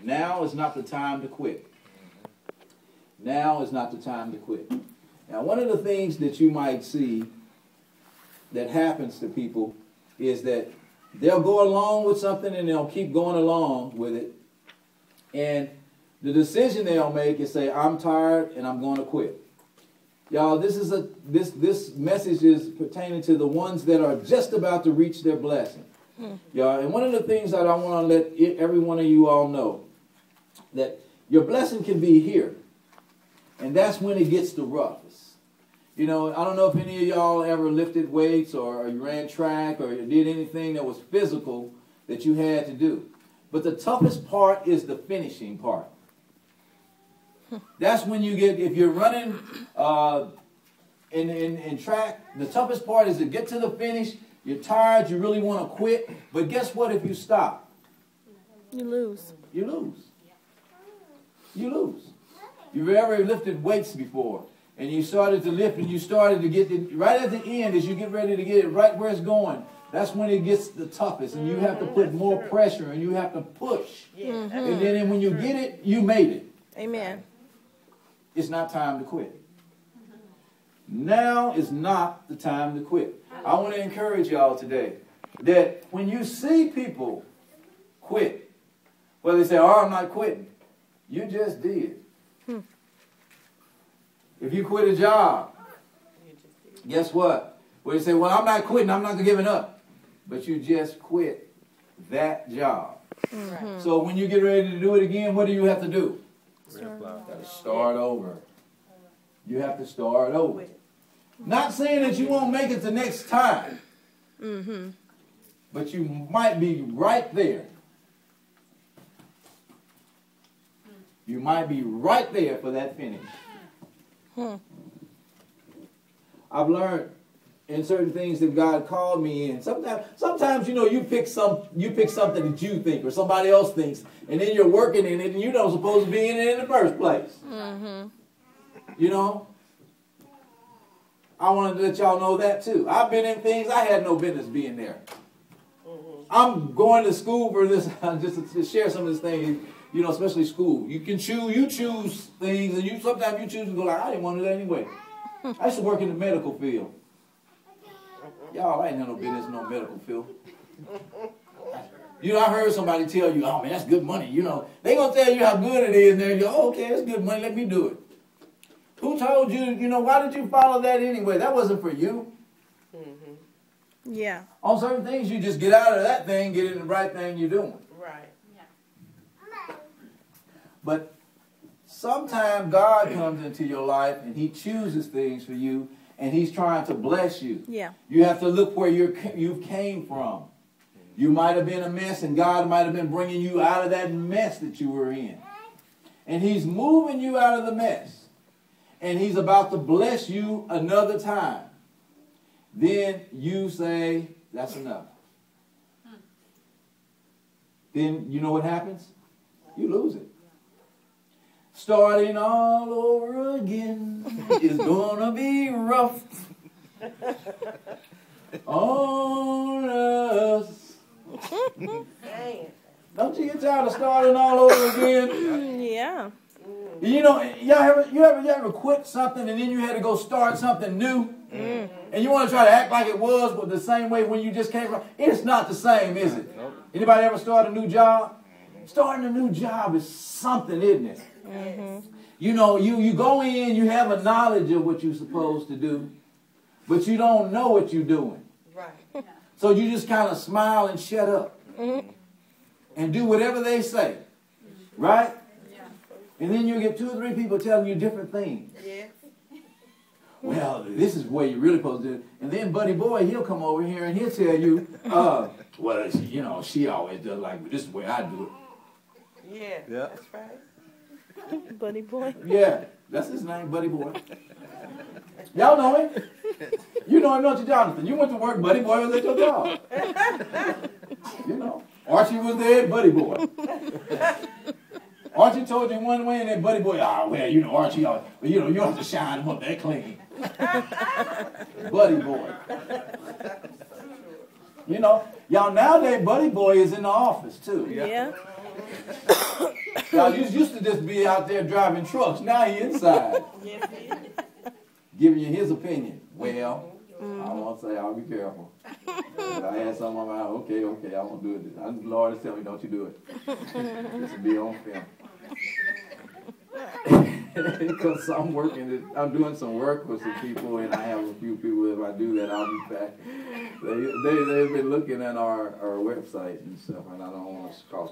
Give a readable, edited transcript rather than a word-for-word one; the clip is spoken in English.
Now is not the time to quit. Now is not the time to quit. Now, one of the things that you might see that happens to people is that they'll go along with something and they'll keep going along with it. And the decision they'll make is say, I'm tired and I'm going to quit. Y'all, this message is pertaining to the ones that are just about to reach their blessing. Y'all, and one of the things that I want to let every one of you all know, that your blessing can be here. And that's when it gets the roughest. You know, I don't know if any of y'all ever lifted weights or you ran track or you did anything that was physical that you had to do. But the toughest part is the finishing part. That's when you get, if you're running in track, the toughest part is to get to the finish. You're tired, you really want to quit. But guess what if you stop? You lose. You lose. You lose. You've ever lifted weights before, and you started to lift, and you started to get it right at the end as you get ready to get it right where it's going. That's when it gets the toughest, and you have to put more pressure, and you have to push. And then when you get it, you made it. Amen. It's not time to quit. Now is not the time to quit. I want to encourage y'all today that when you see people quit, well, they say, oh, I'm not quitting. You just did. If you quit a job, guess what? Well, you say, well, I'm not quitting. I'm not giving up. But you just quit that job. So when you get ready to do it again, what do you have to do? You got to start over. You have to start over. Not saying that you won't make it the next time. But you might be right there. You might be right there for that finish. I've learned in certain things that God called me in. Sometimes you know, you pick something that you think or somebody else thinks, and then you're working in it and you don't supposed to be in it in the first place. You know? I wanted to let y'all know that too. I've been in things I had no business being there. I'm going to school for this, just to share some of this thing, you know, especially school. You choose things, and sometimes you choose to go like, I didn't want to do that anyway. I used to work in the medical field. Y'all, I ain't had no business in no medical field. You know, I heard somebody tell you, oh man, that's good money. You know, they gonna tell you how good it is, and then you go, oh, okay, that's good money, let me do it. Who told you, you know, why did you follow that anyway? That wasn't for you. Yeah. On certain things, you just get out of that thing, get in the right thing you're doing. Right. But sometimes God comes into your life and he chooses things for you and he's trying to bless you. Yeah. You have to look where you came from. You might have been a mess and God might have been bringing you out of that mess that you were in. And he's moving you out of the mess. And he's about to bless you another time. Then you say, that's enough. Then you know what happens? You lose it. Starting all over again is gonna be rough on us. Don't you get tired of starting all over again? Yeah. You know, you ever quit something and then you had to go start something new? And you want to try to act like it was, but the same way when you just came from. It's not the same, is it? Anybody ever start a new job? Starting a new job is something, isn't it? You know, you go in, you have a knowledge of what you're supposed to do, but you don't know what you're doing. Right. So you just kind of smile and shut up and do whatever they say. Right? And then you get 2 or 3 people telling you different things. Yeah. Well, this is the way you're really supposed to do it. And then Buddy Boy, he'll come over here and he'll tell you, well, you know, she always does like this is the way I do it. Yeah. That's right. Buddy Boy. Yeah, that's his name, Buddy Boy. Y'all know him. You know him, don't you, Jonathan? You went to work, Buddy Boy was at your job. You know, Archie was there, Buddy Boy. Archie told you one way, and then Buddy Boy, well, you know, Archie, you know, you don't have to shine him up that clean. Buddy Boy. You know, y'all, nowadays, Buddy Boy is in the office, too. Yeah. Now, you used to just be out there driving trucks. Now he inside. Yes, he is. Giving you his opinion. Well, I won't say, I'll be careful. If I had something on my mind, okay, I won't do it. The Lord is telling me, don't you do it. This will be on film. Because I'm doing some work with some people, and I have a few people. If I do that, I'll be back. They've been looking at our website and stuff, and I don't want to cause